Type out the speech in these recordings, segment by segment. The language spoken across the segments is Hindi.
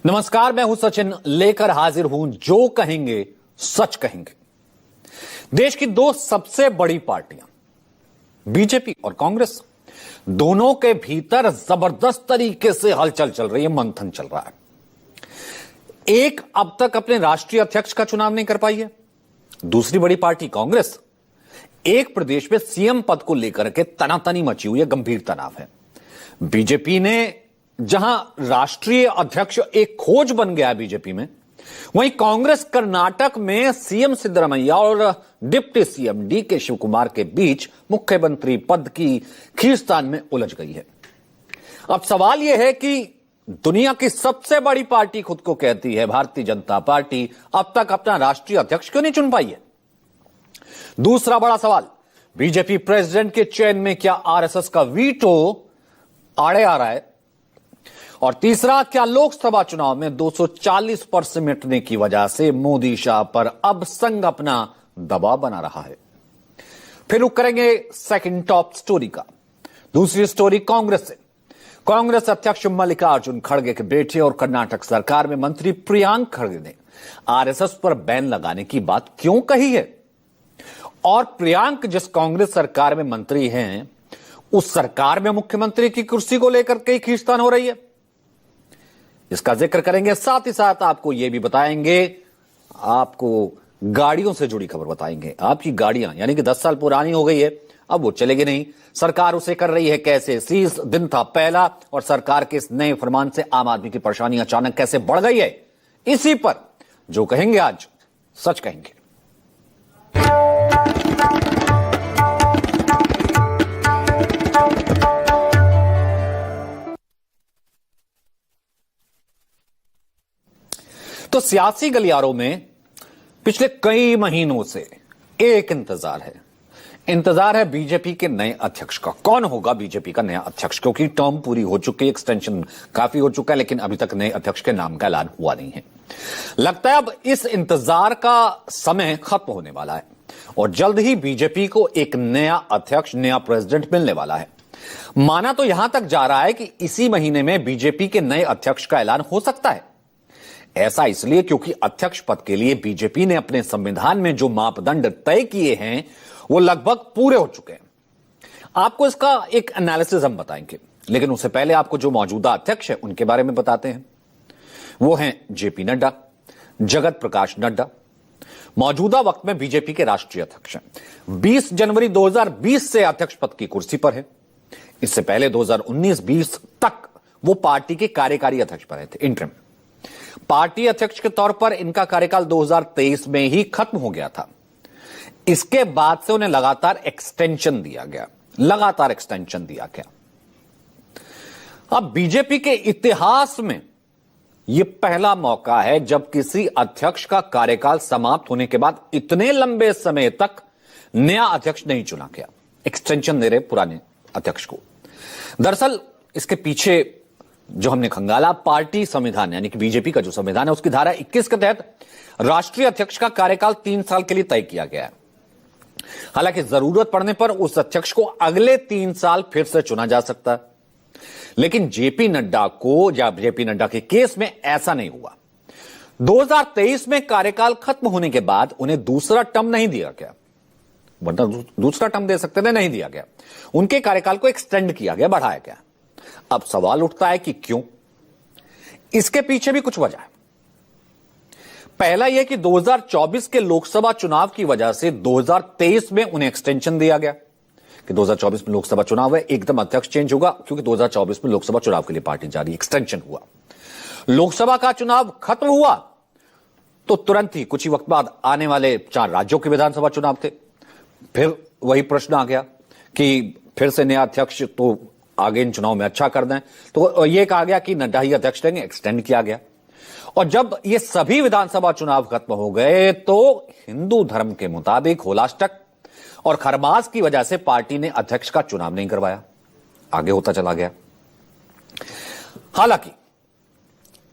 नमस्कार, मैं हूं सचिन, लेकर हाजिर हूं जो कहेंगे सच कहेंगे। देश की दो सबसे बड़ी पार्टियां बीजेपी और कांग्रेस, दोनों के भीतर जबरदस्त तरीके से हलचल चल रही है, मंथन चल रहा है। एक अब तक अपने राष्ट्रीय अध्यक्ष का चुनाव नहीं कर पाई है। दूसरी बड़ी पार्टी कांग्रेस एक प्रदेश में सीएम पद को लेकर के तनातनी मची हुई है, गंभीर तनाव है। बीजेपी ने जहां राष्ट्रीय अध्यक्ष एक खोज बन गया बीजेपी में, वहीं कांग्रेस कर्नाटक में सीएम सिद्धरामैया और डिप्टी सीएम डीके शिवकुमार के बीच मुख्यमंत्री पद की खींचतान में उलझ गई है। अब सवाल यह है कि दुनिया की सबसे बड़ी पार्टी खुद को कहती है भारतीय जनता पार्टी, अब तक अपना राष्ट्रीय अध्यक्ष क्यों नहीं चुन पाई है? दूसरा बड़ा सवाल, बीजेपी प्रेसिडेंट के चयन में क्या आरएसएस का वीटो आड़े आ रहा है? और तीसरा, क्या लोकसभा चुनाव में 240 पर सिमटने की वजह से मोदी शाह पर अब संघ अपना दबाव बना रहा है? फिर रुक करेंगे सेकंड टॉप स्टोरी का। दूसरी स्टोरी कांग्रेस से। कांग्रेस अध्यक्ष मल्लिकार्जुन खड़गे के बेटे और कर्नाटक सरकार में मंत्री प्रियांक खड़गे ने आरएसएस पर बैन लगाने की बात क्यों कही है? और प्रियांक जिस कांग्रेस सरकार में मंत्री हैं, उस सरकार में मुख्यमंत्री की कुर्सी को लेकर कई खींचतान हो रही है, इसका जिक्र करेंगे। साथ ही साथ आपको यह भी बताएंगे, आपको गाड़ियों से जुड़ी खबर बताएंगे। आपकी गाड़ियां यानी कि 10 साल पुरानी हो गई है, अब वो चलेगी नहीं, सरकार उसे कर रही है कैसे? 30 दिन था पहला, और सरकार के इस नए फरमान से आम आदमी की परेशानी अचानक कैसे बढ़ गई है, इसी पर जो कहेंगे आज सच कहेंगे। तो सियासी गलियारों में पिछले कई महीनों से एक इंतजार है बीजेपी के नए अध्यक्ष का। कौन होगा बीजेपी का नया अध्यक्ष? क्योंकि टर्म पूरी हो चुकी है, एक्सटेंशन काफी हो चुका है, लेकिन अभी तक नए अध्यक्ष के नाम का ऐलान हुआ नहीं है। लगता है अब इस इंतजार का समय खत्म होने वाला है और जल्द ही बीजेपी को एक नया अध्यक्ष, नया प्रेसिडेंट मिलने वाला है। माना तो यहां तक जा रहा है कि इसी महीने में बीजेपी के नए अध्यक्ष का ऐलान हो सकता है। ऐसा इसलिए क्योंकि अध्यक्ष पद के लिए बीजेपी ने अपने संविधान में जो मापदंड तय किए हैं वो लगभग पूरे हो चुके हैं। आपको इसका एक एनालिसिस हम बताएंगे, लेकिन उससे पहले आपको जो मौजूदा अध्यक्ष है उनके बारे में बताते हैं। वो हैं जेपी नड्डा, जगत प्रकाश नड्डा, मौजूदा वक्त में बीजेपी के राष्ट्रीय अध्यक्ष हैं। 20 जनवरी 2020 से अध्यक्ष पद की कुर्सी पर है। इससे पहले 2019-20 तक वो पार्टी के कार्यकारी अध्यक्ष पर रहे थे, इंटरिम। पार्टी अध्यक्ष के तौर पर इनका कार्यकाल 2023 में ही खत्म हो गया था। इसके बाद से उन्हें लगातार एक्सटेंशन दिया गया। अब बीजेपी के इतिहास में यह पहला मौका है जब किसी अध्यक्ष का कार्यकाल समाप्त होने के बाद इतने लंबे समय तक नया अध्यक्ष नहीं चुना गया, एक्सटेंशन दे रहे पुराने अध्यक्ष को। दरअसल इसके पीछे जो हमने खंगाला, पार्टी संविधान यानी कि बीजेपी का जो संविधान है उसकी धारा 21 के तहत राष्ट्रीय अध्यक्ष का कार्यकाल 3 साल के लिए तय किया गया है। हालांकि जरूरत पड़ने पर उस अध्यक्ष को अगले 3 साल फिर से चुना जा सकता है, लेकिन जेपी नड्डा के केस में ऐसा नहीं हुआ। 2023 में कार्यकाल खत्म होने के बाद उन्हें दूसरा टर्म नहीं दिया गया, वरना दूसरा टर्म दे सकते थे, नहीं दिया गया। उनके कार्यकाल को एक्सटेंड किया गया, बढ़ाया गया। अब सवाल उठता है कि क्यों? इसके पीछे भी कुछ वजह है। पहला यह कि 2024 के लोकसभा चुनाव की वजह से 2023 में उन्हें एक्सटेंशन दिया गया कि 2024 में लोकसभा चुनाव है, एकदम अध्यक्ष चेंज होगा, क्योंकि 2024 में लोकसभा चुनाव के लिए पार्टी जा रही है, एक्सटेंशन हुआ। लोकसभा का चुनाव खत्म हुआ तो तुरंत ही कुछ ही वक्त बाद आने वाले 4 राज्यों के विधानसभा चुनाव थे। फिर वही प्रश्न आ गया कि फिर से नया अध्यक्ष तो आगे इन चुनाव में अच्छा कर दें, तो यह कहा गया कि नड्डा ही अध्यक्ष रहेंगे, एक्सटेंड किया गया। और जब ये सभी विधानसभा चुनाव खत्म हो गए तो हिंदू धर्म के मुताबिक होलाष्टक और खरमास की वजह से पार्टी ने अध्यक्ष का चुनाव नहीं करवाया, आगे होता चला गया। हालांकि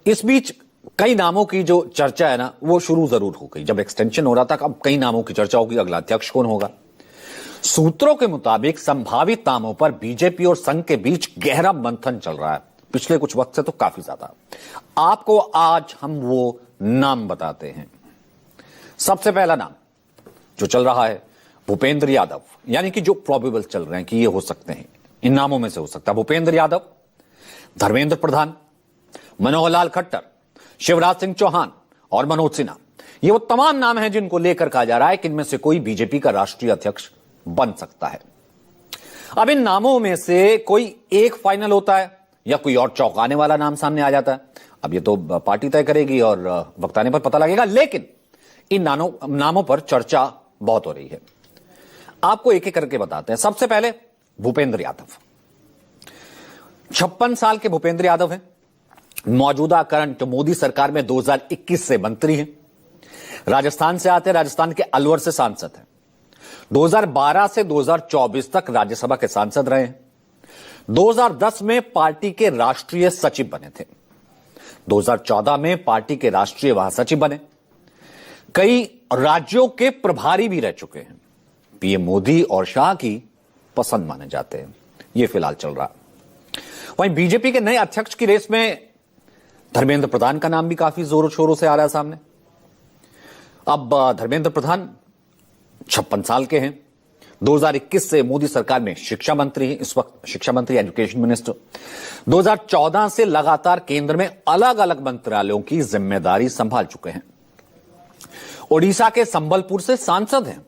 इस बीच कई नामों की जो चर्चा है ना, वो शुरू जरूर हो गई। जब एक्सटेंशन हो रहा था, अब कई नामों की चर्चा होगी, अगला अध्यक्ष कौन होगा। सूत्रों के मुताबिक संभावित नामों पर बीजेपी और संघ के बीच गहरा मंथन चल रहा है। पिछले कुछ वक्त से तो काफी ज्यादा। आपको आज हम वो नाम बताते हैं। सबसे पहला नाम जो चल रहा है भूपेंद्र यादव, यानी कि जो प्रोबेबल चल रहे हैं कि ये हो सकते हैं, इन नामों में से हो सकता है भूपेंद्र यादव, धर्मेंद्र प्रधान, मनोहर लाल खट्टर, शिवराज सिंह चौहान और मनोज सिन्हा। ये वो तमाम नाम हैं जिनको लेकर कहा जा रहा है कि इनमें से कोई बीजेपी का राष्ट्रीय अध्यक्ष बन सकता है। अब इन नामों में से कोई एक फाइनल होता है या कोई और चौंकाने वाला नाम सामने आ जाता है, अब ये तो पार्टी तय करेगी और वक्त आने पर पता लगेगा। लेकिन इन नामों पर चर्चा बहुत हो रही है। आपको एक एक करके बताते हैं। सबसे पहले भूपेंद्र यादव, 56 साल के भूपेंद्र यादव हैं, मौजूदा करंट मोदी सरकार में 2021 से मंत्री हैं, राजस्थान से आते हैं, राजस्थान के अलवर से सांसद हैं, 2012 से 2024 तक राज्यसभा के सांसद रहे हैं, 2010 में पार्टी के राष्ट्रीय सचिव बने थे, 2014 में पार्टी के राष्ट्रीय महासचिव बने, कई राज्यों के प्रभारी भी रह चुके हैं, पीएम मोदी और शाह की पसंद माने जाते हैं। यह फिलहाल चल रहा। वहीं बीजेपी के नए अध्यक्ष की रेस में धर्मेंद्र प्रधान का नाम भी काफी जोरों शोरों से आ रहा है सामने। अब धर्मेंद्र प्रधान 56 साल के हैं, 2021 से मोदी सरकार में शिक्षा मंत्री हैं, इस वक्त शिक्षा मंत्री, एजुकेशन मिनिस्टर। 2014 से लगातार केंद्र में अलग अलग मंत्रालयों की जिम्मेदारी संभाल चुके हैं। ओडिशा के संबलपुर से सांसद हैं,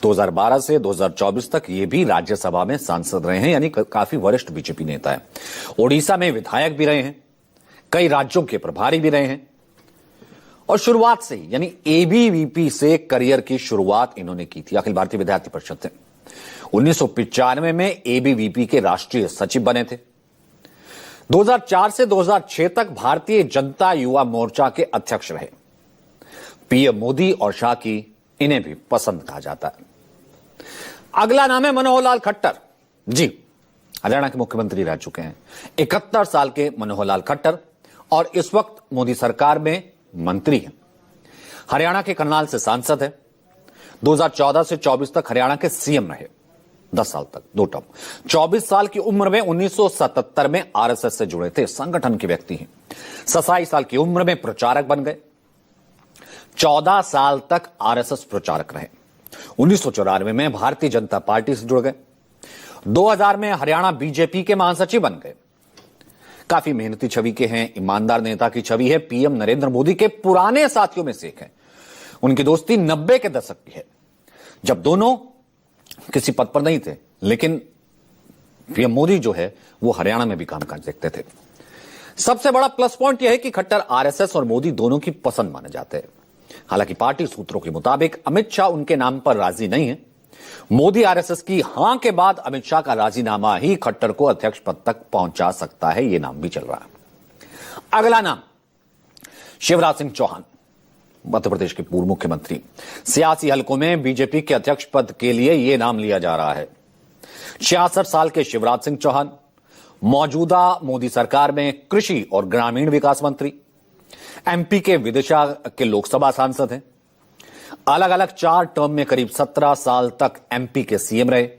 2012 से 2024 तक ये भी राज्यसभा में सांसद रहे हैं, यानी काफी वरिष्ठ बीजेपी नेता है। ओडिशा में विधायक भी रहे हैं, कई राज्यों के प्रभारी भी रहे हैं और शुरुआत से ही यानी एबीवीपी से करियर की शुरुआत इन्होंने की थी, अखिल भारतीय विद्यार्थी परिषद से। 1995 में एबीवीपी के राष्ट्रीय सचिव बने थे। 2004 से 2006 तक भारतीय जनता युवा मोर्चा के अध्यक्ष रहे। पीएम मोदी और शाह की इन्हें भी पसंद कहा जाता है। अगला नाम है मनोहर लाल खट्टर जी, हरियाणा के मुख्यमंत्री रह चुके हैं। 71 साल के मनोहर लाल खट्टर और इस वक्त मोदी सरकार में मंत्री हैं। हरियाणा के करनाल से सांसद है, 2014 से 24 तक हरियाणा के सीएम रहे, 10 साल तक, 2 टर्म। 24 साल की उम्र में 1977 में आरएसएस से जुड़े थे, संगठन के व्यक्ति हैं। 27 साल की उम्र में प्रचारक बन गए, 14 साल तक आरएसएस प्रचारक रहे। 1994 में भारतीय जनता पार्टी से जुड़ गए, 2000 में हरियाणा बीजेपी के महासचिव बन गए। काफी मेहनती छवि के हैं, ईमानदार नेता की छवि है, पीएम नरेंद्र मोदी के पुराने साथियों में से एक है। उनकी दोस्ती 90 के दशक की है, जब दोनों किसी पद पर नहीं थे, लेकिन पीएम मोदी जो है वो हरियाणा में भी कामकाज देखते थे। सबसे बड़ा प्लस पॉइंट यह है कि खट्टर आरएसएस और मोदी दोनों की पसंद माने जाते हैं। हालांकि पार्टी सूत्रों के मुताबिक अमित शाह उनके नाम पर राजी नहीं है। मोदी आरएसएस की हां के बाद अमित शाह का राजीनामा ही खट्टर को अध्यक्ष पद तक पहुंचा सकता है, यह नाम भी चल रहा है। अगला नाम शिवराज सिंह चौहान, मध्य प्रदेश के पूर्व मुख्यमंत्री। सियासी हलकों में बीजेपी के अध्यक्ष पद के लिए यह नाम लिया जा रहा है। 66 साल के शिवराज सिंह चौहान मौजूदा मोदी सरकार में कृषि और ग्रामीण विकास मंत्री, एमपी के विदिशा के लोकसभा सांसद हैं। अलग अलग 4 टर्म में करीब 17 साल तक एमपी के सीएम रहे।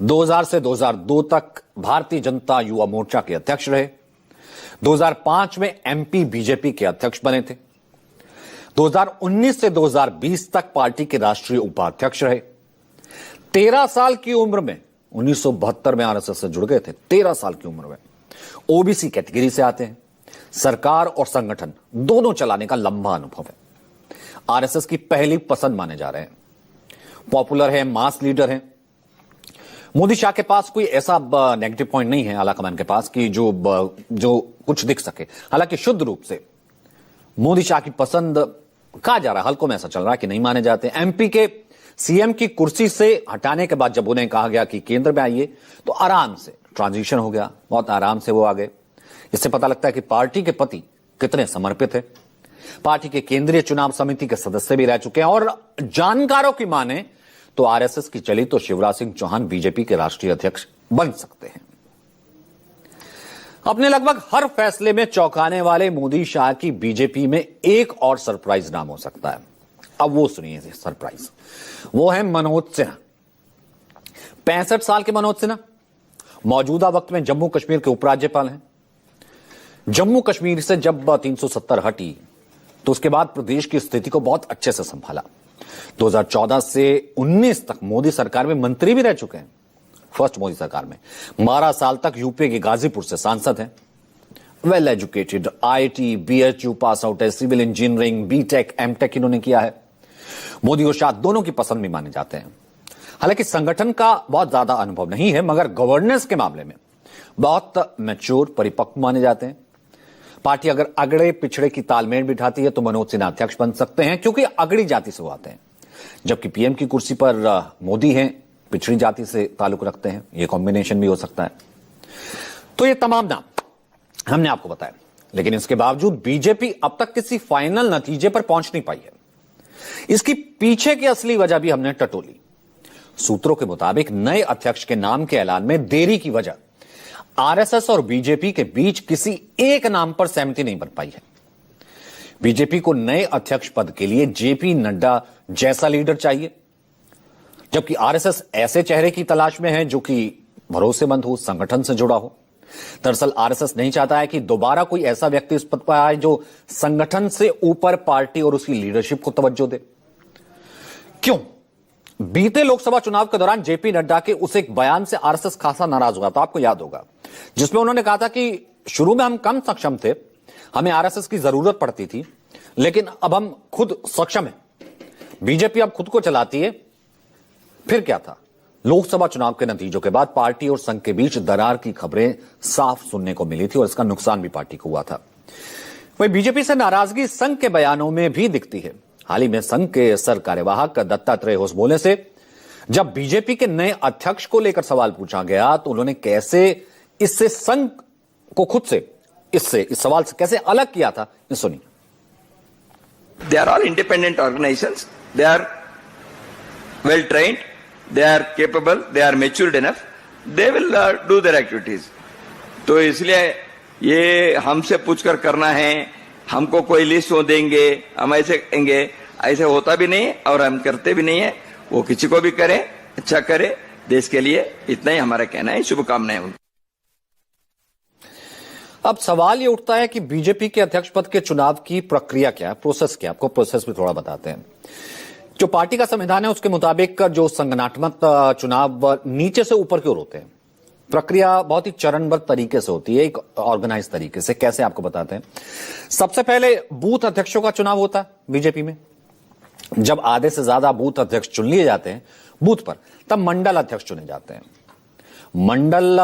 2000 से 2002 तक भारतीय जनता युवा मोर्चा के अध्यक्ष रहे। 2005 में एमपी बीजेपी के अध्यक्ष बने थे। 2019 से 2020 तक पार्टी के राष्ट्रीय उपाध्यक्ष रहे। 13 साल की उम्र में 1972 में आरएसएस से जुड़ गए थे। 13 साल की उम्र में ओबीसी कैटेगरी से आते हैं। सरकार और संगठन दोनों चलाने का लंबा अनुभव है। आरएसएस की पहली पसंद माने जा रहे हैं। पॉपुलर है, मास लीडर है। मोदी शाह के पास कोई ऐसा नेगेटिव पॉइंट नहीं है आलाकमान के पास कि जो कुछ दिख सके। हालांकि शुद्ध रूप से मोदी शाह की पसंद कहा जा रहा है, हल्कों में ऐसा चल रहा है कि नहीं माने जाते। एमपी के सीएम की कुर्सी से हटाने के बाद जब उन्हें कहा गया कि केंद्र में आइए, तो आराम से ट्रांजिशन हो गया, बहुत आराम से वो आ गए। इससे पता लगता है कि पार्टी के प्रति कितने समर्पित है। पार्टी के केंद्रीय चुनाव समिति के सदस्य भी रह चुके हैं और जानकारों की माने तो आरएसएस की चली तो शिवराज सिंह चौहान बीजेपी के राष्ट्रीय अध्यक्ष बन सकते हैं। अपने लगभग हर फैसले में चौंकाने वाले मोदी शाह की बीजेपी में एक और सरप्राइज नाम हो सकता है। अब वो सुनिए सरप्राइज, वो है मनोज सिन्हा। 65 साल के मनोज सिन्हा मौजूदा वक्त में जम्मू कश्मीर के उपराज्यपाल हैं। जम्मू कश्मीर से जब 370 हटी तो उसके बाद प्रदेश की स्थिति को बहुत अच्छे से संभाला। 2014 से 19 तक मोदी सरकार में मंत्री भी रह चुके हैं। फर्स्ट मोदी सरकार में 12 साल तक यूपी के गाजीपुर से सांसद हैं। Well educated, IIT, BHU pass out है, सिविल इंजीनियरिंग, बीटेक, एमटेक इन्होंने किया है। मोदी और शाह दोनों की पसंद भी माने जाते हैं। हालांकि संगठन का बहुत ज्यादा अनुभव नहीं है, मगर गवर्नेंस के मामले में बहुत मैच्योर, परिपक्व माने जाते हैं। पार्टी अगर अगड़े पिछड़े की तालमेल बिठाती है तो मनोज सिन्हा अध्यक्ष बन सकते हैं, क्योंकि अगड़ी जाति से वो आते हैं। जबकि पीएम की कुर्सी पर मोदी हैं, पिछड़ी जाति से ताल्लुक रखते हैं। यह कॉम्बिनेशन भी हो सकता है। तो ये तमाम नाम हमने आपको बताया, लेकिन इसके बावजूद बीजेपी अब तक किसी फाइनल नतीजे पर पहुंच नहीं पाई है। इसकी पीछे की असली वजह भी हमने टटोली। सूत्रों के मुताबिक नए अध्यक्ष के नाम के ऐलान में देरी की वजह आरएसएस और बीजेपी के बीच किसी एक नाम पर सहमति नहीं बन पाई है। बीजेपी को नए अध्यक्ष पद के लिए जेपी नड्डा जैसा लीडर चाहिए, जबकि आरएसएस ऐसे चेहरे की तलाश में है जो कि भरोसेमंद हो, संगठन से जुड़ा हो। दरअसल आरएसएस नहीं चाहता है कि दोबारा कोई ऐसा व्यक्ति इस पद पर आए जो संगठन से ऊपर पार्टी और उसकी लीडरशिप को तवज्जो दे। क्यों? बीते लोकसभा चुनाव के दौरान जेपी नड्डा के उस एक बयान से आरएसएस खासा नाराज हुआ था, आपको याद होगा, जिसमें उन्होंने कहा था कि शुरू में हम कम सक्षम थे, हमें आरएसएस की जरूरत पड़ती थी, लेकिन अब हम खुद सक्षम हैं। बीजेपी अब खुद को चलाती है। फिर क्या था? लोकसभा चुनाव के नतीजों के बाद पार्टी और संघ के बीच दरार की खबरें साफ सुनने को मिली थी और इसका नुकसान भी पार्टी को हुआ था। वही बीजेपी से नाराजगी संघ के बयानों में भी दिखती है। हाल ही में संघ के सर कार्यवाहक दत्तात्रेय होसबोले से जब बीजेपी के नए अध्यक्ष को लेकर सवाल पूछा गया तो उन्होंने कैसे इससे संघ को खुद से इस सवाल से कैसे अलग किया था, ये सुनिए। They are all independent organizations. They are well trained. They are capable. They are matured enough. They will do their activities. तो इसलिए ये हमसे पूछकर करना है, हमको कोई लिस्ट वो देंगे, हम ऐसे कहेंगे, ऐसे होता भी नहीं और हम करते भी नहीं है। वो किसी को भी करे, अच्छा करे देश के लिए, इतना ही हमारा कहना है। शुभकामनाएं उनको। अब सवाल ये उठता है कि बीजेपी के अध्यक्ष पद के चुनाव की प्रक्रिया क्या है, प्रोसेस क्या है। आपको प्रोसेस भी थोड़ा बताते हैं। जो पार्टी का संविधान है उसके मुताबिक जो संगठनात्मक चुनाव नीचे से ऊपर की ओर होते हैं, प्रक्रिया बहुत ही चरणबद्ध तरीके से होती है, एक ऑर्गेनाइज तरीके से। कैसे आपको बताते हैं। सबसे पहले बूथ अध्यक्षों का चुनाव होता है बीजेपी में। जब आधे से ज्यादा बूथ अध्यक्ष चुन लिए जाते हैं बूथ पर, तब मंडल अध्यक्ष चुने जाते हैं। मंडल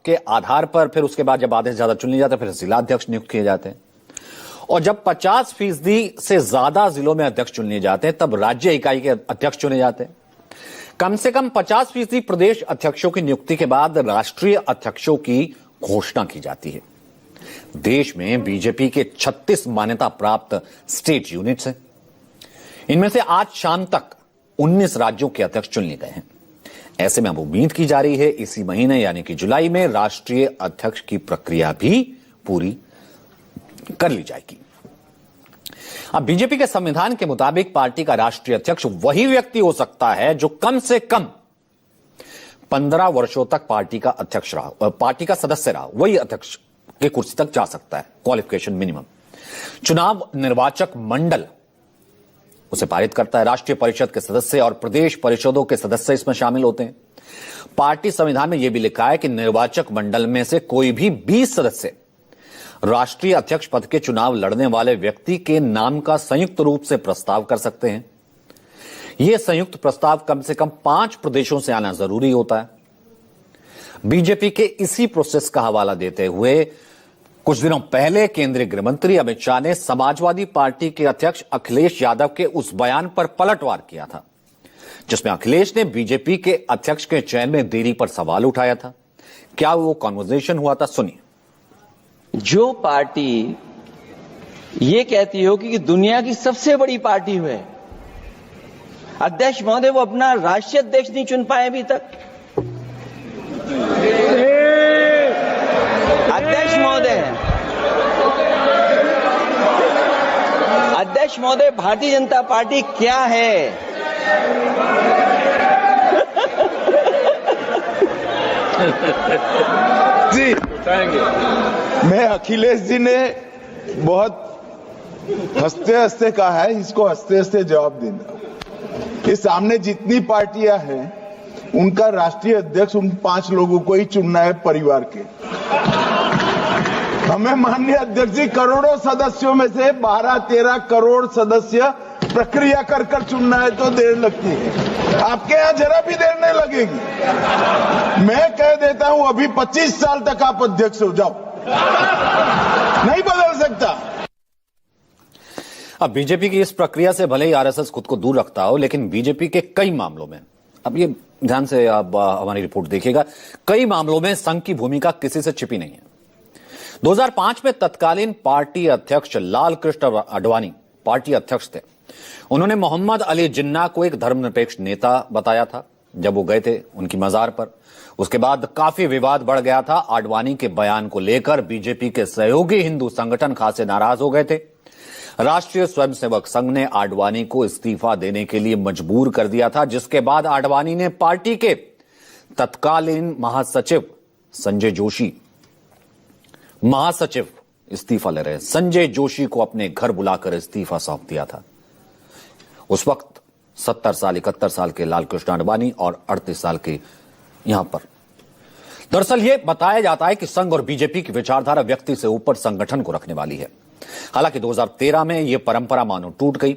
के आधार पर फिर उसके बाद जब आधे से ज्यादा चुन लिए जाते हैं फिर जिला अध्यक्ष नियुक्त किए जाते हैं। और जब 50% से ज्यादा जिलों में अध्यक्ष चुन लिए जाते हैं तब राज्य इकाई के अध्यक्ष चुने जाते हैं। कम से कम 50% प्रदेश अध्यक्षों की नियुक्ति के बाद राष्ट्रीय अध्यक्षों की घोषणा की जाती है। देश में बीजेपी के 36 मान्यता प्राप्त स्टेट यूनिट्स हैं। इनमें से आज शाम तक 19 राज्यों के अध्यक्ष चुन लिए गए हैं। ऐसे में अब उम्मीद की जा रही है इसी महीने यानी कि जुलाई में राष्ट्रीय अध्यक्ष की प्रक्रिया भी पूरी कर ली जाएगी। अब बीजेपी के संविधान के मुताबिक पार्टी का राष्ट्रीय अध्यक्ष वही व्यक्ति हो सकता है जो कम से कम 15 वर्षों तक पार्टी का अध्यक्ष रहा, पार्टी का सदस्य रहा, वही अध्यक्ष की कुर्सी तक जा सकता है। Qualification minimum. चुनाव निर्वाचक मंडल उसे पारित करता है। राष्ट्रीय परिषद के सदस्य और प्रदेश परिषदों के सदस्य इसमें शामिल होते हैं। पार्टी संविधान में यह भी लिखा है कि निर्वाचक मंडल में से कोई भी 20 सदस्य राष्ट्रीय अध्यक्ष पद के चुनाव लड़ने वाले व्यक्ति के नाम का संयुक्त रूप से प्रस्ताव कर सकते हैं। यह संयुक्त प्रस्ताव कम से कम 5 प्रदेशों से आना जरूरी होता है। बीजेपी के इसी प्रोसेस का हवाला देते हुए कुछ दिनों पहले केंद्रीय गृह मंत्री अमित शाह ने समाजवादी पार्टी के अध्यक्ष अखिलेश यादव के उस बयान पर पलटवार किया था जिसमें अखिलेश ने बीजेपी के अध्यक्ष के चयन में देरी पर सवाल उठाया था। क्या वो कॉन्वर्सेशन हुआ था, सुनिए। जो पार्टी ये कहती हो कि दुनिया की सबसे बड़ी पार्टी हुए, अध्यक्ष महोदय वो अपना राष्ट्रीय अध्यक्ष नहीं चुन पाए अभी तक। अध्यक्ष महोदय भारतीय जनता पार्टी क्या है? जी मैं अखिलेश जी ने बहुत हंसते हंसते कहा है, इसको हंसते हंसते जवाब देना। ये सामने जितनी पार्टियां हैं उनका राष्ट्रीय अध्यक्ष उन 5 लोगों को ही चुनना है परिवार के। हमें माननीय अध्यक्ष जी करोड़ों सदस्यों में से 12-13 करोड़ सदस्य प्रक्रिया कर कर चुनना है तो देर लगती है। आपके यहां जरा भी देर नहीं लगेगी। मैं कह देता हूं अभी 25 साल तक आप अध्यक्ष हो जाओ, नहीं बदल सकता। अब बीजेपी की इस प्रक्रिया से भले ही आरएसएस खुद को दूर रखता हो, लेकिन बीजेपी के कई मामलों में, अब ये ध्यान से आप हमारी रिपोर्ट देखिएगा, कई मामलों में संघ की भूमिका किसी से छिपी नहीं है। 2005 में तत्कालीन पार्टी अध्यक्ष लाल कृष्ण आडवाणी पार्टी अध्यक्ष थे। उन्होंने मोहम्मद अली जिन्ना को एक धर्मनिरपेक्ष नेता बताया था जब वो गए थे उनकी मजार पर। उसके बाद काफी विवाद बढ़ गया था। आडवाणी के बयान को लेकर बीजेपी के सहयोगी हिंदू संगठन खासे नाराज हो गए थे। राष्ट्रीय स्वयंसेवक संघ ने आडवाणी को इस्तीफा देने के लिए मजबूर कर दिया था, जिसके बाद आडवाणी ने पार्टी के तत्कालीन महासचिव इस्तीफा ले रहे संजय जोशी को अपने घर बुलाकर इस्तीफा सौंप दिया था। उस वक्त 71 साल के लालकृष्ण आडवाणी और 38 साल के यहां पर। दरअसल यह बताया जाता है कि संघ और बीजेपी की विचारधारा व्यक्ति से ऊपर संगठन को रखने वाली है। हालांकि 2013 में यह परंपरा मानो टूट गई,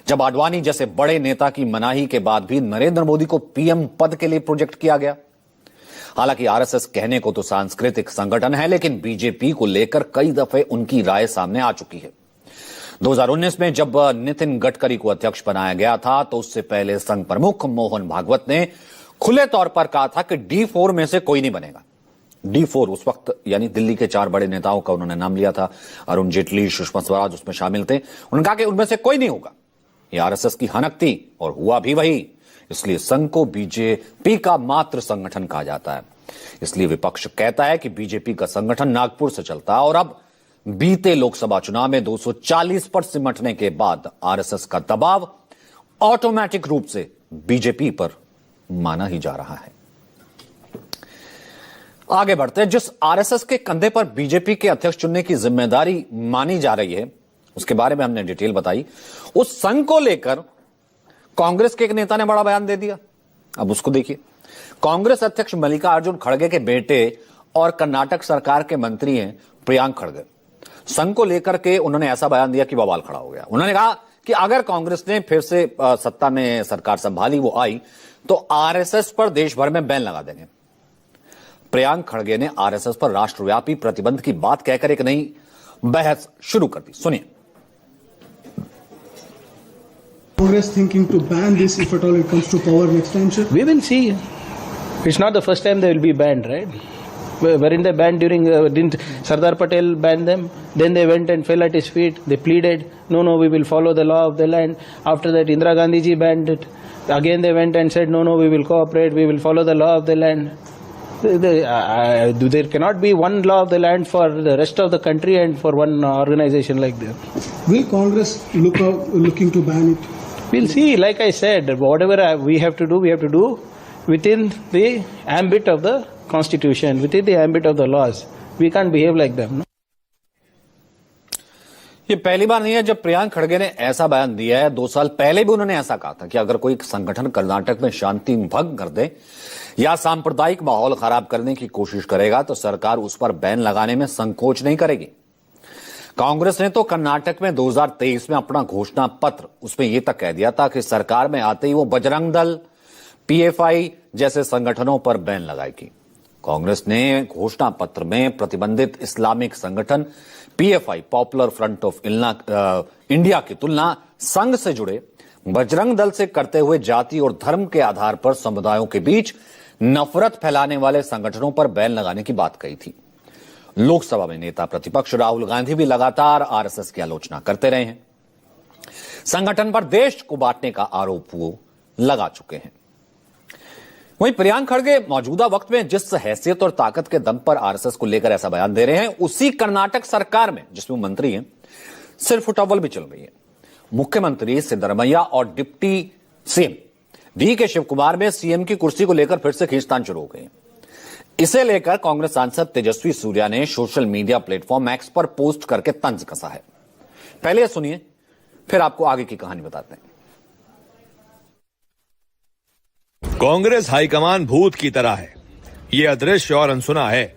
जब आडवाणी जैसे बड़े नेता की मनाही के बाद भी नरेंद्र मोदी को पीएम पद के लिए प्रोजेक्ट किया गया। हालांकि आरएसएस कहने को तो सांस्कृतिक संगठन है, लेकिन बीजेपी को लेकर कई दफे उनकी राय सामने आ चुकी है। 2019 में जब नितिन गडकरी को अध्यक्ष बनाया गया था, तो उससे पहले संघ प्रमुख मोहन भागवत ने खुले तौर पर कहा था कि D4 में से कोई नहीं बनेगा। D4 उस वक्त यानी दिल्ली के 4 बड़े नेताओं का उन्होंने नाम लिया था। अरुण जेटली, सुषमा स्वराज उसमें शामिल थे। उन्होंने कहा कि उनमें से कोई नहीं होगा। यह आरएसएस की हनक थी और हुआ भी वही। इसलिए संघ को बीजेपी का मात्र संगठन कहा जाता है। इसलिए विपक्ष कहता है कि बीजेपी का संगठन नागपुर से चलता है और अब बीते लोकसभा चुनाव में 240 पर सिमटने के बाद आरएसएस का दबाव ऑटोमेटिक रूप से बीजेपी पर माना ही जा रहा है। आगे बढ़ते हैं। जिस आरएसएस के कंधे पर बीजेपी के अध्यक्ष चुनने की जिम्मेदारी मानी जा रही है, उसके बारे में हमने डिटेल बताई। उस संघ को लेकर कांग्रेस के एक नेता ने बड़ा बयान दे दिया। अब उसको देखिए। कांग्रेस अध्यक्ष मल्लिकार्जुन खड़गे के बेटे और कर्नाटक सरकार के मंत्री हैं प्रियांक खड़गे। संघ को लेकर के उन्होंने ऐसा बयान दिया कि बवाल खड़ा हो गया। उन्होंने कहा कि अगर कांग्रेस ने फिर से सत्ता में सरकार संभाली, वो आई, तो आरएसएस पर देश भर में बैन लगा देंगे। प्रियांक खड़गे ने आरएसएस पर राष्ट्रव्यापी प्रतिबंध की बात कहकर एक नई बहस शुरू कर दी। सुनिए। Congress thinking to ban this if at all it comes to power next time, sir? We will see. It's not the first time they will be banned, right? Weren't they banned during, didn't Sardar Patel ban them? Then they went and fell at his feet. They pleaded, no, we will follow the law of the land. After that, Indira Gandhi ji banned it. Again they went and said, no, we will cooperate, we will follow the law of the land. There cannot be one law of the land for the rest of the country and for one organization like that. Will Congress looking to ban it? We'll see. Like I said, whatever we have to do within the ambit of the constitution, within the ambit of the laws. We can't behave like them. No? ये पहली बार नहीं है जब प्रियांक खड़गे ने ऐसा बयान दिया है। 2 साल पहले भी उन्होंने ऐसा कहा था कि अगर कोई संगठन कर्नाटक में शांति भंग कर दे या सांप्रदायिक माहौल खराब करने की कोशिश करेगा तो सरकार उस पर बैन लगाने में संकोच नहीं करेगी। कांग्रेस ने तो कर्नाटक में 2023 में अपना घोषणा पत्र उसमें यह तक कह दिया था कि सरकार में आते ही वो बजरंग दल, पीएफआई जैसे संगठनों पर बैन लगाएगी। कांग्रेस ने घोषणा पत्र में प्रतिबंधित इस्लामिक संगठन PFI, popular front of India की तुलना संघ से जुड़े बजरंग दल से करते हुए जाति और धर्म के आधार पर समुदायों के बीच नफरत फैलाने वाले संगठनों पर बैन लगाने की बात कही थी। लोकसभा में नेता प्रतिपक्ष राहुल गांधी भी लगातार आरएसएस की आलोचना करते रहे हैं। संगठन पर देश को बांटने का आरोप वो लगा चुके हैं। वहीं प्रियांक खड़गे मौजूदा वक्त में जिस हैसियत और ताकत के दम पर आरएसएस को लेकर ऐसा बयान दे रहे हैं, उसी कर्नाटक सरकार में जिसमें मंत्री हैं सिर्फ उटावल भी चल रही है। मुख्यमंत्री सिद्धरमैया और डिप्टी सीएम डी के शिव कुमार में सीएम की कुर्सी को लेकर फिर से खींचतान शुरू हो गई है। इसे लेकर कांग्रेस सांसद तेजस्वी सूर्या ने सोशल मीडिया प्लेटफॉर्म एक्स पर पोस्ट करके तंज कसा है। पहले सुनिए, फिर आपको आगे की कहानी बताते हैं। कांग्रेस हाईकमान भूत की तरह है। ये अदृश्य और अनसुना है,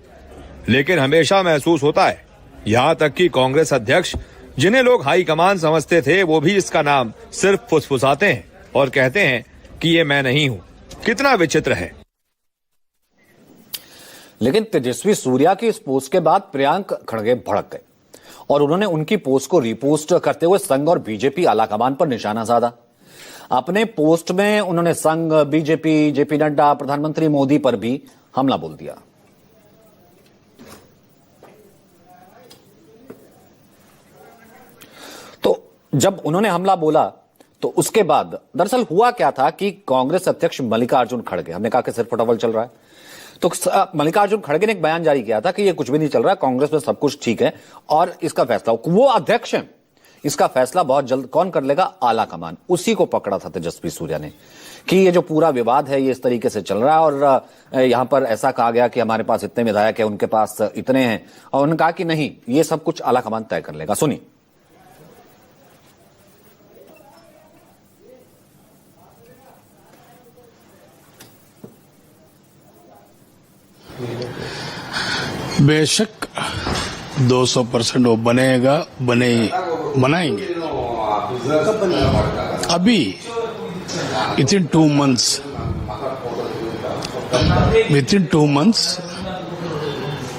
लेकिन हमेशा महसूस होता है। यहां तक कि कांग्रेस अध्यक्ष, जिन्हें लोग हाईकमान समझते थे, वो भी इसका नाम सिर्फ फुसफुसाते हैं और कहते हैं कि ये मैं नहीं हूं। कितना विचित्र है। लेकिन तेजस्वी सूर्या की इस पोस्ट के बाद प्रियंक खड़गे भड़क गए और उन्होंने उनकी पोस्ट को रीपोस्ट करते हुए संघ और बीजेपी आलाकमान पर निशाना साधा। अपने पोस्ट में उन्होंने संघ, बीजेपी, जेपी नड्डा, प्रधानमंत्री मोदी पर भी हमला बोल दिया। तो जब उन्होंने हमला बोला तो उसके बाद दरअसल हुआ क्या था कि कांग्रेस अध्यक्ष मल्लिकार्जुन खड़गे, हमने कहा कि सिर्फ फुटबॉल चल रहा है, तो मल्लिकार्जुन खड़गे ने एक बयान जारी किया था कि ये कुछ भी नहीं चल रहा, कांग्रेस में सब कुछ ठीक है और इसका फैसला, वो अध्यक्ष हैं, इसका फैसला बहुत जल्द कौन कर लेगा? आला कमान। उसी को पकड़ा था तेजस्वी सूर्या ने कि ये जो पूरा विवाद है ये इस तरीके से चल रहा है और यहां पर ऐसा कहा गया कि हमारे पास इतने विधायक है, उनके पास इतने हैं, और उन्होंने कहा कि नहीं, ये सब कुछ आला कमान तय कर लेगा। सुनिए। बेशक 200% वो बनाएंगे। अभी within 2 months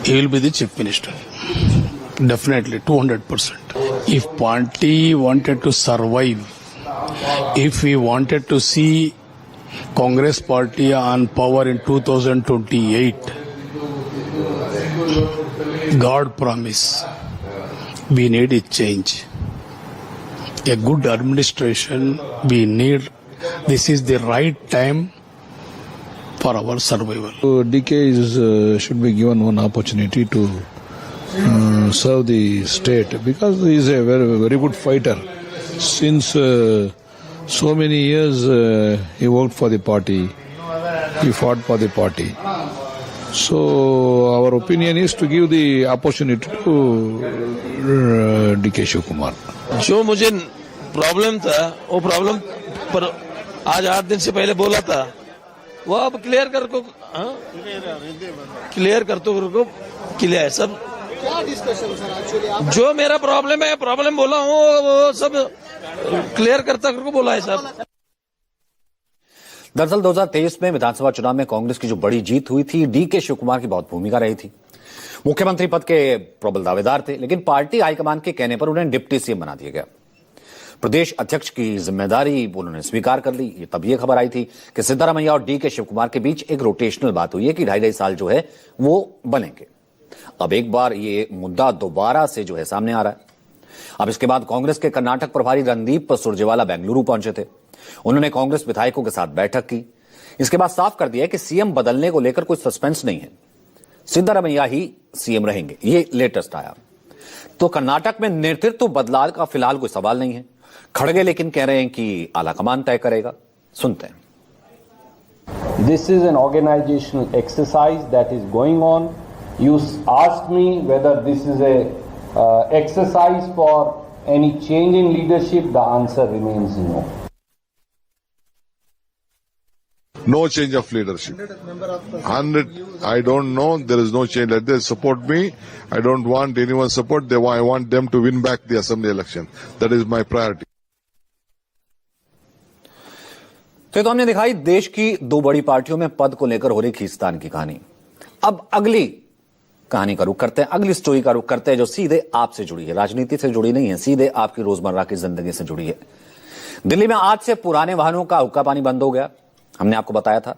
he will be the chief minister, definitely 200%. If party wanted to survive, if we wanted to see Congress party on power in 2028, God promise, we need a change, a good administration. We need, this is the right time for our survival. DK should be given one opportunity to serve the state, because he is a very good fighter. Since so many years he worked for the party, he fought for the party. So our opinion is to give the opportunity to DK Shivakumar. जो मुझे प्रॉब्लम था वो प्रॉब्लम पर आज 8 दिन से पहले बोला था, वो अब क्लियर कर को क्लियर है सब। क्या डिस्कशन सर एक्चुअली? जो मेरा प्रॉब्लम है, प्रॉब्लम बोला हूँ, वो सब क्लियर करता करके बोला है सब। दरअसल 2023 में विधानसभा चुनाव में कांग्रेस की जो बड़ी जीत हुई थी, डीके शिवकुमार की बहुत भूमिका रही थी। मुख्यमंत्री पद के प्रबल दावेदार थे, लेकिन पार्टी हाईकमान के कहने पर उन्हें डिप्टी सीएम बना दिया गया। प्रदेश अध्यक्ष की जिम्मेदारी उन्होंने स्वीकार कर ली। ये तब ये खबर आई थी कि सिद्धारमैया और डीके शिवकुमार के बीच एक रोटेशनल बात हुई है कि 2.5 साल जो है वो बनेंगे। अब एक बार ये मुद्दा दोबारा से जो है सामने आ रहा है। अब इसके बाद कांग्रेस के कर्नाटक प्रभारी रणदीप सुरजेवाला बेंगलुरु पहुंचे थे। उन्होंने कांग्रेस विधायकों के साथ बैठक की। इसके बाद साफ कर दिया कि सीएम बदलने को लेकर कोई सस्पेंस नहीं है, सिद्धारमैया ही सीएम रहेंगे। ये लेटेस्ट आया। तो कर्नाटक में नेतृत्व बदलाव का फिलहाल कोई सवाल नहीं है। खड़गे लेकिन कह रहे हैं कि आलाकमान तय करेगा। सुनते हैं। This is an organizational exercise that is going on. You asked me whether this is a exercise for any change in leadership. The answer remains no. No change of leadership. 100. I don't know. There is no change. Let them support me. I don't want anyone's support. I want them to win back the assembly election. That is my priority. तो हमने दिखाई देश की 2 बड़ी पार्टियों में पद को लेकर हो रही खींचतान की कहानी। अब अगली कहानी का रुख करते हैं, अगली स्टोरी का रुख करते हैं, जो सीधे आपसे जुड़ी है, राजनीति से जुड़ी नहीं है, सीधे आपकी रोजमर्रा की जिंदगी से जुड़ी है। दिल्ली में आज से पुराने वाहनों का हुक्का पानी बंद हो गया। हमने आपको बताया था,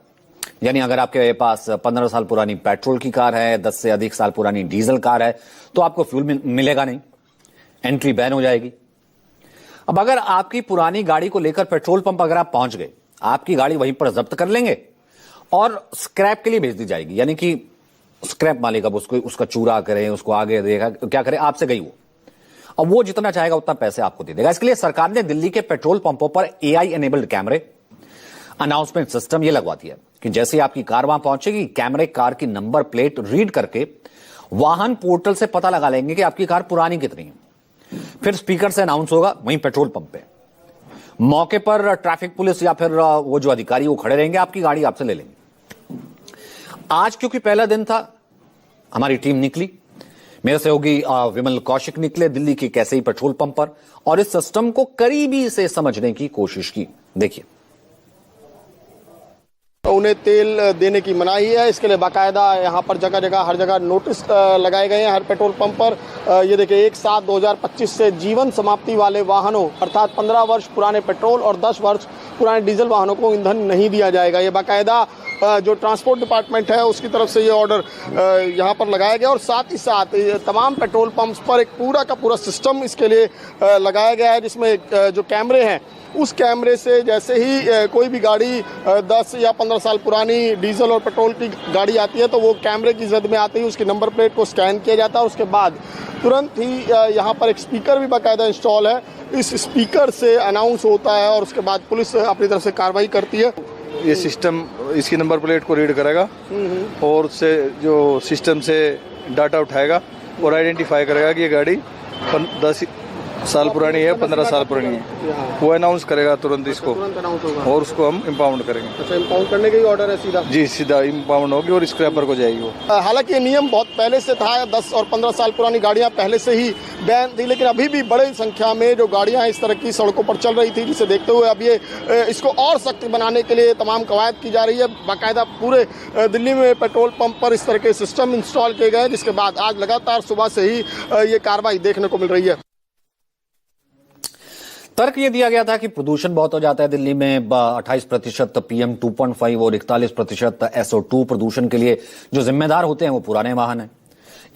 यानी अगर आपके पास 15 साल पुरानी पेट्रोल की कार है, 10 से अधिक साल पुरानी डीजल कार है, तो आपको फ्यूल मिलेगा नहीं, एंट्री बैन हो जाएगी। अब अगर आपकी पुरानी गाड़ी को लेकर पेट्रोल पंप अगर आप पहुंच गए, आपकी गाड़ी वहीं पर जब्त कर लेंगे और स्क्रैप के लिए भेज दी जाएगी। यानी कि स्क्रैप मालिक अब उसका चूरा करे, उसको आगे देगा, क्या करे, आपसे गई वो। अब वो जितना चाहेगा उतना पैसे आपको दे देगा। इसके लिए सरकार ने दिल्ली के पेट्रोल पंपों पर AI एनेबल्ड कैमरे, अनाउंसमेंट सिस्टम ये लगवा दिया कि कि जैसे ही आपकी कार वहां पहुंचेगी, कैमरे कार की नंबर प्लेट रीड करके वाहन पोर्टल से पता लगा लेंगे कि आपकी कार पुरानी कितनी है। फिर स्पीकर से अनाउंस होगा वहीं पेट्रोल पंप पे, मौके पर ट्रैफिक पुलिस या फिर वो जो अधिकारी वो खड़े रहेंगे, आपकी गाड़ी आपसे ले लेंगे। आज क्योंकि पहला दिन था, हमारी टीम निकली, मेरे सहयोगी विमल कौशिक निकले दिल्ली के कैसे ही पेट्रोल पंप पर और इस सिस्टम को करीबी से समझने की कोशिश की। देखिए, उन्हें तेल देने की मनाही है, इसके लिए बाकायदा यहाँ पर जगह जगह हर जगह नोटिस लगाए गए हैं हर पेट्रोल पंप पर। ये देखिए 1/7/2025 से जीवन समाप्ति वाले वाहनों अर्थात 15 वर्ष पुराने पेट्रोल और 10 वर्ष पुराने डीजल वाहनों को ईंधन नहीं दिया जाएगा। ये बाकायदा जो ट्रांसपोर्ट डिपार्टमेंट है उसकी तरफ से ये ऑर्डर यहाँ पर लगाया गया और साथ ही साथ तमाम पेट्रोल पंप्स पर एक पूरा का पूरा सिस्टम इसके लिए लगाया गया है, जिसमें जो कैमरे हैं उस कैमरे से जैसे ही कोई भी गाड़ी 10 या 15 साल पुरानी डीजल और पेट्रोल की गाड़ी आती है तो वो कैमरे की जद में आते ही उसकी नंबर प्लेट को स्कैन किया जाता है और उसके बाद तुरंत ही यहाँ पर एक स्पीकर भी बाकायदा इंस्टॉल है। इस स्पीकर से अनाउंस होता है और उसके बाद पुलिस अपनी तरफ से कार्रवाई करती है। ये सिस्टम इसकी नंबर प्लेट को रीड करेगा और उससे जो सिस्टम से डाटा उठाएगा और आइडेंटिफाई करेगा कि ये गाड़ी 10 साल पुरानी है, 15 साल पुरानी है, वो अनाउंस करेगा तुरंत इसको और उसको हम इम्पाउंड करेंगे। अच्छा, इम्पाउंड करने का ही ऑर्डर है सीधा? जी, सीधा इम्पाउंड होगी और स्क्रैपर को जाएगी वो। हालांकि ये नियम बहुत पहले से था, 10 और 15 साल पुरानी गाड़ियां पहले से ही बैन थी, लेकिन अभी भी बड़ी संख्या में जो गाड़ियां इस तरह की सड़कों पर चल रही थी, जिसे देखते हुए अब ये इसको और सख्त बनाने के लिए तमाम कवायद की जा रही है। बाकायदा पूरे दिल्ली में पेट्रोल पंप पर इस तरह के सिस्टम इंस्टॉल किए गए, जिसके बाद आज लगातार सुबह से ही ये कार्रवाई देखने को मिल रही है। तर्क यह दिया गया था कि प्रदूषण बहुत हो जाता है दिल्ली में, 28% PM 2.5 और 41% SO2 प्रदूषण के लिए जो जिम्मेदार होते हैं वो पुराने वाहन हैं।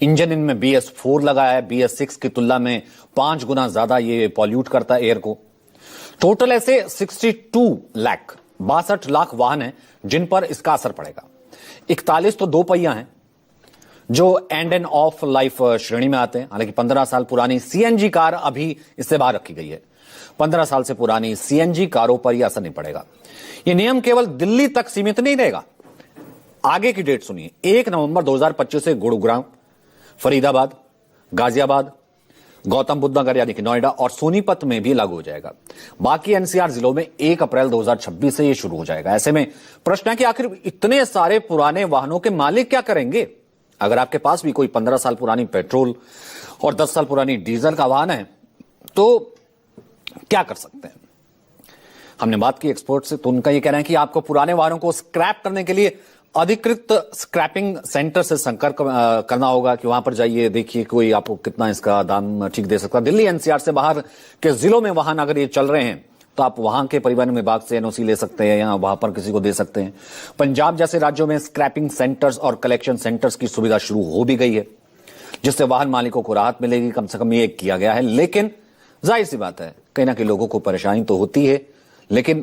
इंजन इनमें BS4 लगा है, BS6 की तुलना में 5 गुना ज्यादा ये पॉल्यूट करता है एयर को। टोटल ऐसे 62 लाख वाहन हैं जिन पर इसका असर पड़ेगा। 41 तो 2 पहिया हैं जो एंड एंड ऑफ लाइफ श्रेणी में आते हैं। हालांकि 15 साल पुरानी CNG कार अभी इससे बाहर रखी गई है। 15 साल से पुरानी CNG कारों पर यह असर नहीं पड़ेगा। यह नियम केवल दिल्ली तक सीमित नहीं रहेगा। आगे की डेट सुनिए, 1 नवंबर 2025 से गुरुग्राम, फरीदाबाद, गाजियाबाद, गौतम बुद्ध नगर यानी कि नोएडा और सोनीपत में भी लागू हो जाएगा। बाकी NCR जिलों में 1 अप्रैल 2026 से यह शुरू हो जाएगा। ऐसे में प्रश्न है कि आखिर इतने सारे पुराने वाहनों के मालिक क्या करेंगे? अगर आपके पास भी कोई 15 साल पुरानी पेट्रोल और 10 साल पुरानी डीजल का वाहन है तो क्या कर सकते हैं? हमने बात की एक्सपर्ट से, तो उनका यह कहना है कि आपको पुराने वाहनों को स्क्रैप करने के लिए अधिकृत स्क्रैपिंग सेंटर से संपर्क करना होगा कि वहां पर जाइए, देखिए कोई आपको कितना इसका दाम ठीक दे सकता है। दिल्ली NCR से बाहर के जिलों में वाहन अगर ये चल रहे हैं तो आप वहां के परिवहन विभाग से NOC ले सकते हैं या वहां पर किसी को दे सकते हैं। पंजाब जैसे राज्यों में स्क्रैपिंग सेंटर्स और कलेक्शन सेंटर्स की सुविधा शुरू हो भी गई है, जिससे वाहन मालिकों को राहत मिलेगी। कम से कम ये किया गया है, लेकिन जाहिर सी बात है कहीं ना कहीं लोगों को परेशानी तो होती है, लेकिन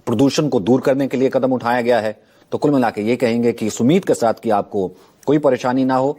प्रदूषण को दूर करने के लिए कदम उठाया गया है। तो कुल मिलाकर ये कहेंगे कि इस उम्मीद के साथ कि आपको कोई परेशानी ना हो